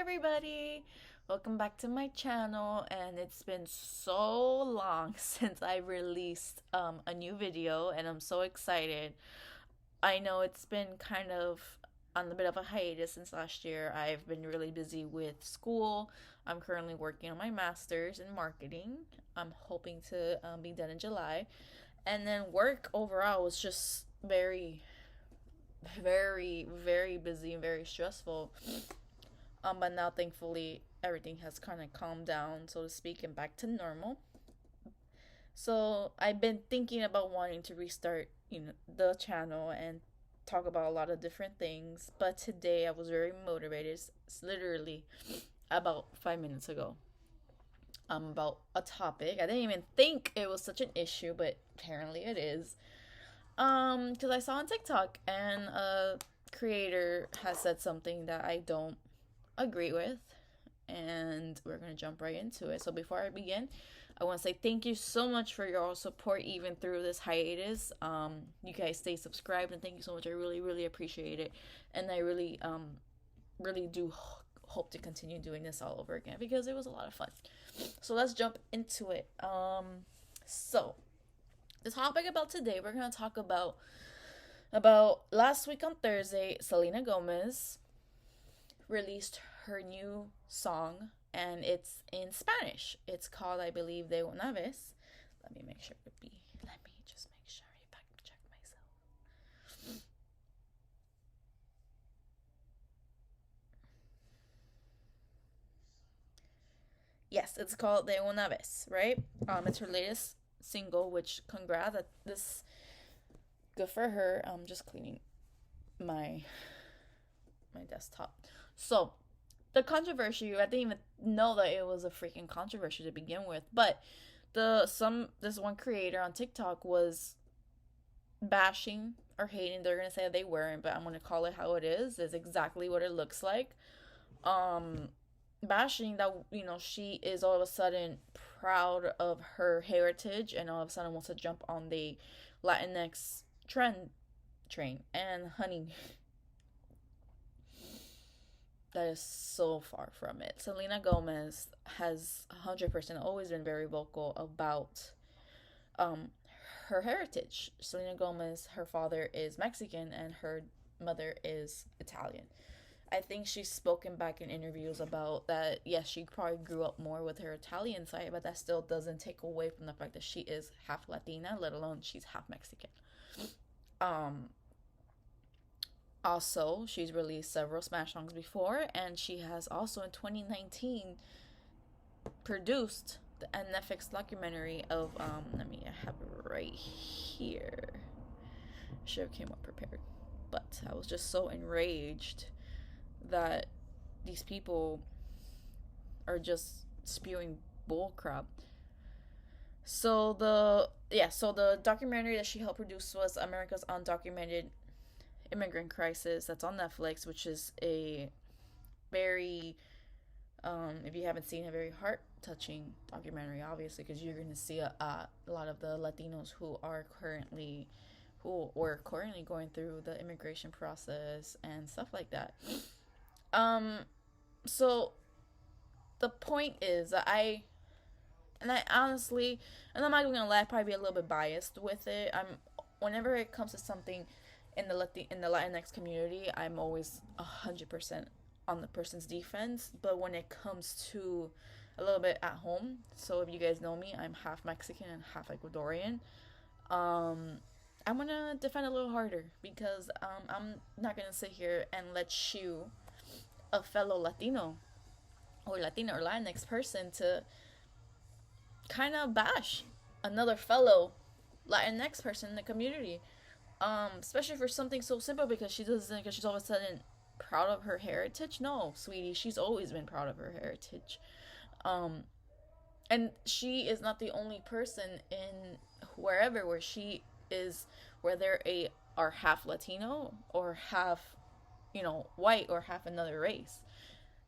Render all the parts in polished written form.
everybody! Welcome back to my channel, and it's been so long since I released a new video, and I'm so excited. I know it's been kind of on a bit of a hiatus since last year. I've been really busy with school. I'm currently working on my master's in marketing. I'm hoping to be done in July. And then work overall was just very busy and very stressful. But now thankfully everything has kind of calmed down, so to speak, and back to normal. So I've been thinking about wanting to restart, the channel and talk about a lot of different things. But today I was very motivated. It's literally about 5 minutes ago. About a topic. I didn't even think it was such an issue, but apparently it is. Because I saw on TikTok and a creator has said something that I don't agree with, and we're gonna jump right into it. So before I begin, I want to say thank you so much for your support even through this hiatus. You guys stay subscribed, and thank you so much. I really appreciate it, and I really do hope to continue doing this all over again because it was a lot of fun. So let's jump into it. So the topic about today, we're gonna talk about last week on Thursday, Selena Gomez released her new song, and it's in Spanish. It's called, I believe, De Una Vez. Let me just make sure I fact check myself. Yes, it's called De Una Vez, right? It's her latest single, which congrats. This good for her. I'm just cleaning my desktop. So the controversy, I didn't even know that it was a freaking controversy to begin with, but this one creator on TikTok was bashing or hating. They're gonna say they weren't, but I'm gonna call it how it is. Is exactly what it looks like. Um, Bashing that she is all of a sudden proud of her heritage and all of a sudden wants to jump on the Latinx trend train. And honey, that is so far from it. Selena Gomez has 100% always been very vocal about um her heritage. Selena Gomez, her father is Mexican and her mother is Italian. I think she's spoken back in interviews about that. Yes, she probably grew up more with her Italian side, but that still doesn't take away from the fact that she is half Latina, let alone she's half Mexican. Um, Also, she's released several Smash songs before, and she has also in 2019 produced the Netflix documentary of let me have it right here. Should have came up prepared, but I was just so enraged that these people are just spewing bullcrap. So the documentary that she helped produce was America's Undocumented Immigrant Crisis. That's on Netflix, which is a very if you haven't seen, a very heart touching documentary, obviously, because you're going to see a lot of the Latinos who were currently going through the immigration process and stuff like that. Um, so the point is that I honestly, and I'm not gonna lie, probably be a little bit biased with it. Whenever it comes to something in the Latinx community, I'm always 100% on the person's defense. But when it comes to a little bit at home, so if you guys know me, I'm half Mexican and half Ecuadorian. Um, I'm gonna defend a little harder because I'm not gonna sit here and let you, a fellow Latino or Latina or Latinx person, to kind of bash another fellow Latinx person in the community. Especially for something so simple, because she's all of a sudden proud of her heritage. No, sweetie, she's always been proud of her heritage. Um, and she is not the only person in wherever where she is, where they're are half Latino or half, white or half another race.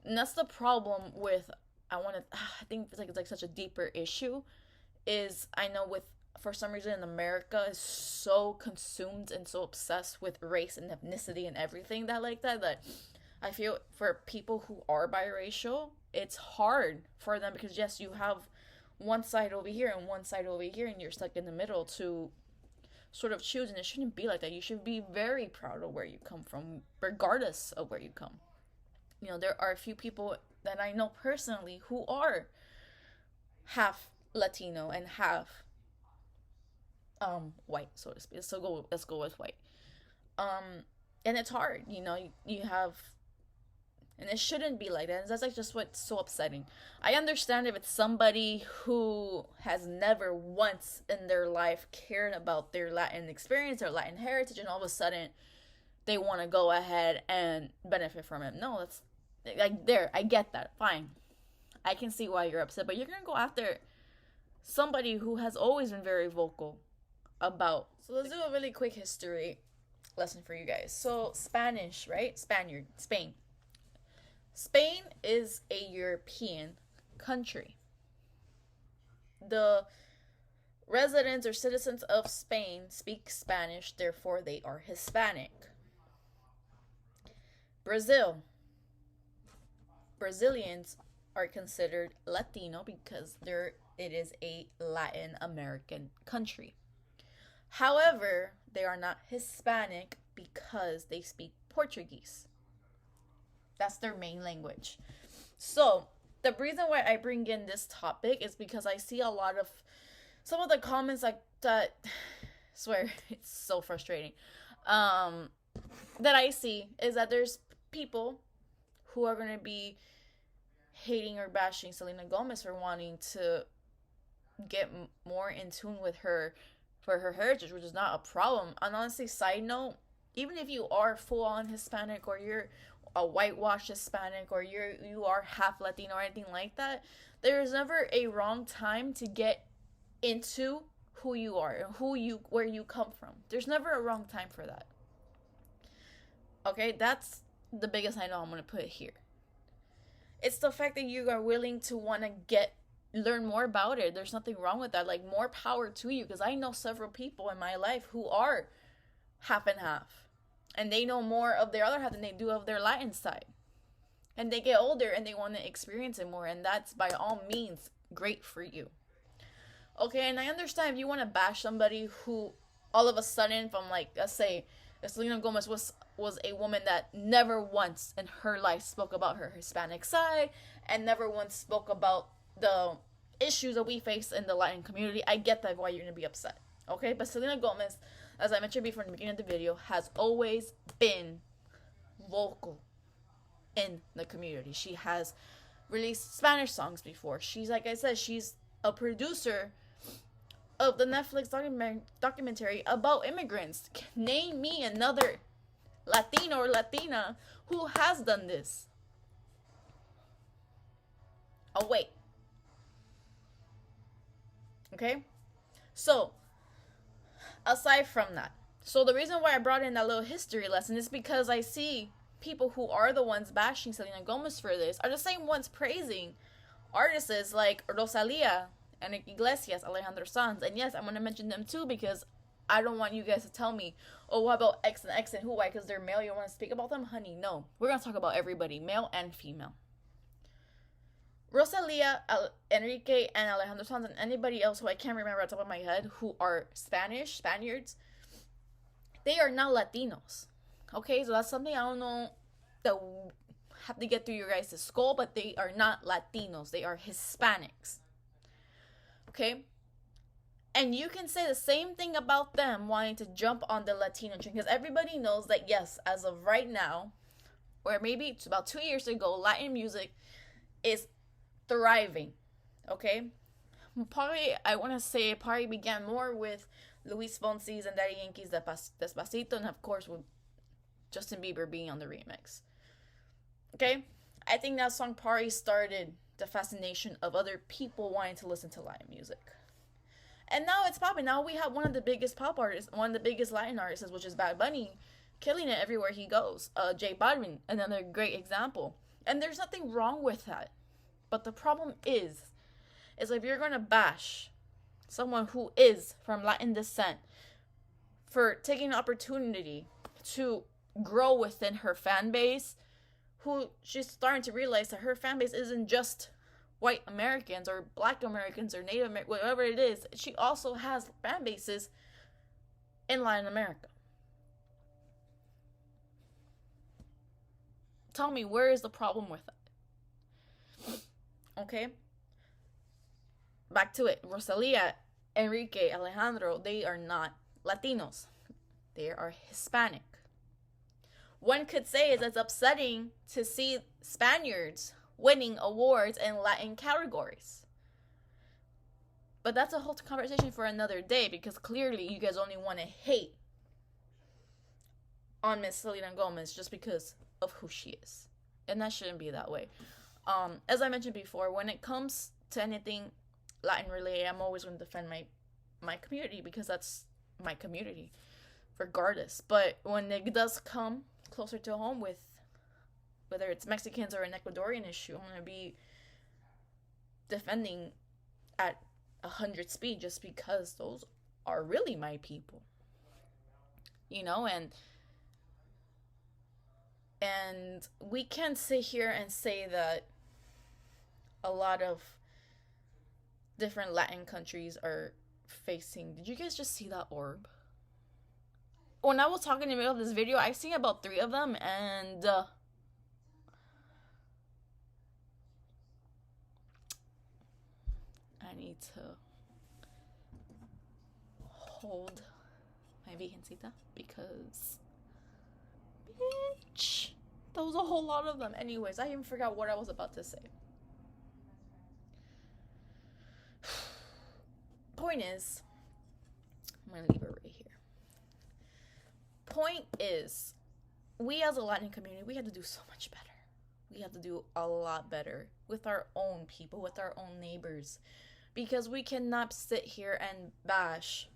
And that's the problem with, I think it's like such a deeper issue, is I know with, for some reason in America, is so consumed and so obsessed with race and ethnicity and everything that I feel for people who are biracial, it's hard for them because yes, you have one side over here and one side over here, and you're stuck in the middle to sort of choose. And it shouldn't be like that. You should be very proud of where you come from, regardless of where you come. You know, there are a few people that I know personally who are half Latino and half white, so to speak. So let's go with white. And it's hard, you know. You have, and it shouldn't be like that. And that's like just what's so upsetting. I understand if it's somebody who has never once in their life cared about their Latin experience or Latin heritage, and all of a sudden they want to go ahead and benefit from it. No, that's like there. I get that. Fine, I can see why you're upset, but you're gonna go after somebody who has always been very vocal about. So let's do a really quick history lesson for you guys. So Spanish, right? Spaniard, Spain. Spain is a European country. The residents or citizens of Spain speak Spanish, therefore they are Hispanic. Brazilians are considered Latino because it is a Latin American country. However, they are not Hispanic because they speak Portuguese. That's their main language. So, the reason why I bring in this topic is because I see a lot of some of the comments like that. I swear, it's so frustrating. That I see is that there's people who are going to be hating or bashing Selena Gomez for wanting to get more in tune with her for her heritage, which is not a problem. And honestly, side note, even if you are full on Hispanic or you're a whitewashed Hispanic or you are half Latino or anything like that, there is never a wrong time to get into who you are and where you come from. There's never a wrong time for that. Okay, that's the biggest I know I'm gonna put here. It's the fact that you are willing to want to learn more about it. There's nothing wrong with that. Like, more power to you, because I know several people in my life who are half and half, and they know more of their other half than they do of their Latin side, and they get older and they want to experience it more, and that's by all means great for you. Okay, and I understand if you want to bash somebody who all of a sudden, from like, let's say Selena Gomez was a woman that never once in her life spoke about her Hispanic side and never once spoke about the issues that we face in the Latin community. I get that why you're going to be upset. Okay, but Selena Gomez, as I mentioned before in the beginning of the video, has always been vocal in the community. She has released Spanish songs before. She's, like I said, she's a producer of the Netflix documentary about immigrants. Name me another Latino or Latina who has done this. Oh, wait. Okay? So, aside from that, so the reason why I brought in that little history lesson is because I see people who are the ones bashing Selena Gomez for this are the same ones praising artists like Rosalia, Enrique Iglesias, Alejandro Sanz. And yes, I'm going to mention them too because I don't want you guys to tell me, oh, what about X and X and who? Why? Because they're male, you want to speak about them? Honey, no. We're going to talk about everybody, male and female. Rosalia, Enrique, and Alejandro Sanz, and anybody else who I can't remember off the top of my head who are Spaniards, they are not Latinos. Okay, so that's something I don't know that have to get through your guys' skull, but they are not Latinos. They are Hispanics. Okay? And you can say the same thing about them wanting to jump on the Latino train, because everybody knows that, yes, as of right now, or maybe it's about 2 years ago, Latin music is thriving. Okay? I want to say probably began more with Luis Fonsi's and Daddy Yankee's Despacito, and of course with Justin Bieber being on the remix. Okay? I think that song probably started the fascination of other people wanting to listen to Latin music. And now it's popping. Now we have one of the biggest pop artists, one of the biggest Latin artists, which is Bad Bunny, killing it everywhere he goes. J Balvin, another great example. And there's nothing wrong with that. But the problem is if you're going to bash someone who is from Latin descent for taking an opportunity to grow within her fan base, who she's starting to realize that her fan base isn't just white Americans or black Americans or Native Americans, whatever it is. She also has fan bases in Latin America. Tell me, where is the problem with that? Okay? Back to it. Rosalia, Enrique, Alejandro, they are not Latinos. They are Hispanic. One could say it's upsetting to see Spaniards winning awards in Latin categories. But that's a whole conversation for another day, because clearly you guys only want to hate on Miss Selena Gomez just because of who she is. And that shouldn't be that way. As I mentioned before, when it comes to anything Latin related, I'm always going to defend my community, because that's my community, regardless. But when it does come closer to home with whether it's Mexicans or an Ecuadorian issue, I'm going to be defending at 100 speed, just because those are really my people. You know, and we can't sit here and say that a lot of different Latin countries are facing... Did you guys just see that orb? When I was talking in the middle of this video, I've seen about 3 of them, and I need to hold my virgencita, because bitch, that was a whole lot of them. Anyways, I even forgot what I was about to say. Point is, I'm gonna leave it right here. Point is, we as a Latin community, we have to do so much better. We have to do a lot better with our own people, with our own neighbors, because we cannot sit here and bash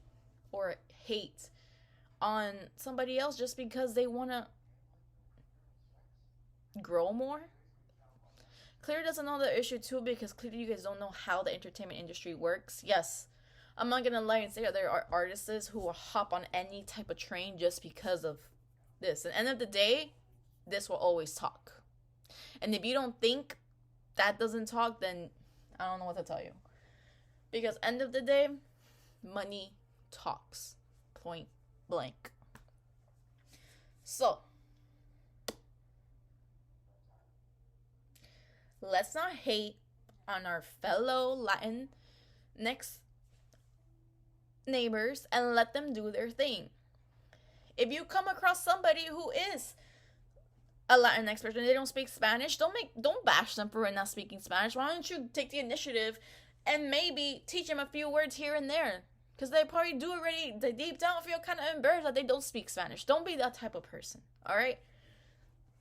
or hate on somebody else just because they want to grow more. Clearly doesn't know the issue too, because clearly you guys don't know how the entertainment industry works. Yes, I'm not gonna lie and say that there are artists who will hop on any type of train just because of this. At the end of the day, this will always talk. And if you don't think that doesn't talk, then I don't know what to tell you. Because end of the day, money talks. Point blank. So, let's not hate on our fellow Latin next neighbors and let them do their thing. If you come across somebody who is a Latin expert and they don't speak Spanish, don't bash them for not speaking Spanish. Why don't you take the initiative and maybe teach them a few words here and there? Because they probably do already. They deep down feel kind of embarrassed that they don't speak Spanish. Don't be that type of person. All right.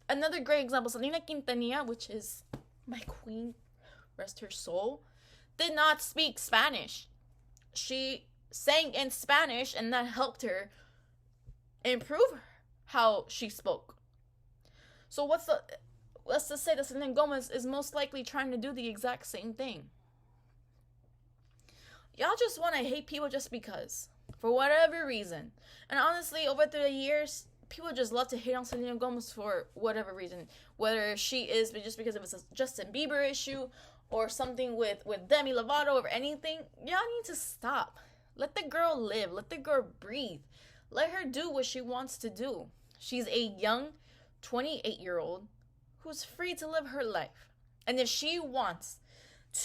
Another great example, Selena Quintanilla, which is my queen, rest her soul, did not speak Spanish. She sang in Spanish, and that helped her improve how she spoke. So let's just say that Selena Gomez is most likely trying to do the exact same thing. Y'all just want to hate people just because, for whatever reason. And honestly, over the years, people just love to hate on Selena Gomez for whatever reason. Whether she is just because it was a Justin Bieber issue, or something with Demi Lovato, or anything. Y'all need to stop. Let the girl live. Let the girl breathe. Let her do what she wants to do. She's a young 28-year-old who's free to live her life. And if she wants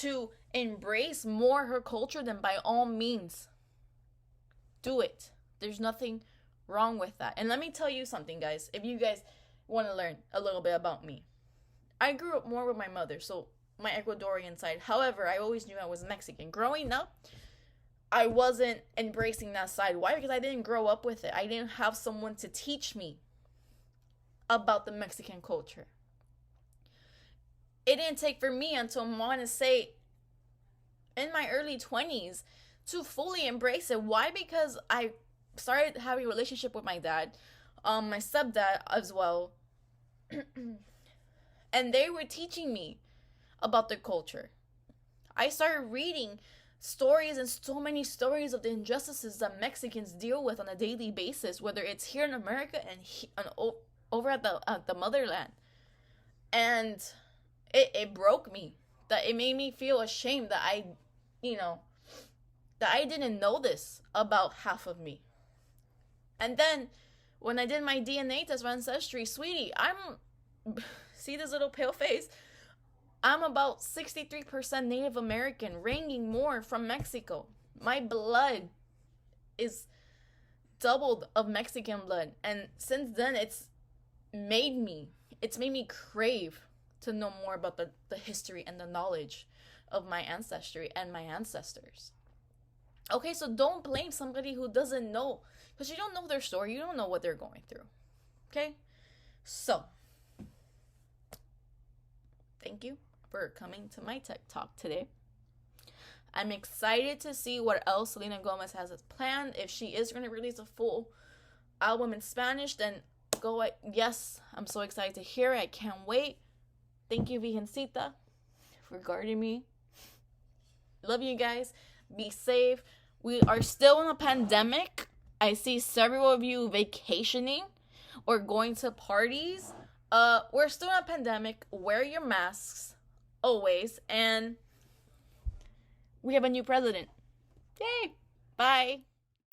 to embrace more her culture, then by all means, do it. There's nothing wrong with that. And let me tell you something, guys. If you guys want to learn a little bit about me, I grew up more with my mother, so my Ecuadorian side. However, I always knew I was Mexican. Growing up, I wasn't embracing that side. Why? Because I didn't grow up with it. I didn't have someone to teach me about the Mexican culture. It didn't take for me until I want to say in my early 20s to fully embrace it. Why? Because I started having a relationship with my dad, my stepdad as well, and they were teaching me about the culture. I started reading stories, and so many stories of the injustices that Mexicans deal with on a daily basis, whether it's here in America and over at the motherland. And it broke me. That it made me feel ashamed that you know, that I didn't know this about half of me. And then when I did my DNA test for ancestry, sweetie, see this little pale face? I'm about 63% Native American, ranging more from Mexico. My blood is doubled of Mexican blood. And since then, it's made me crave to know more about the history and the knowledge of my ancestry and my ancestors. Okay, so don't blame somebody who doesn't know, because you don't know their story. You don't know what they're going through. Okay? So, thank you for coming to my TED Talk today. I'm excited to see what else Selena Gomez has planned. If she is going to release a full album in Spanish, then go. Yes, I'm so excited to hear it. I can't wait. Thank you, Virgencita, for guarding me. Love you guys. Be safe. We are still in a pandemic. I see several of you vacationing or going to parties. We're still in a pandemic. Wear your masks always. And we have a new president. Yay. Bye.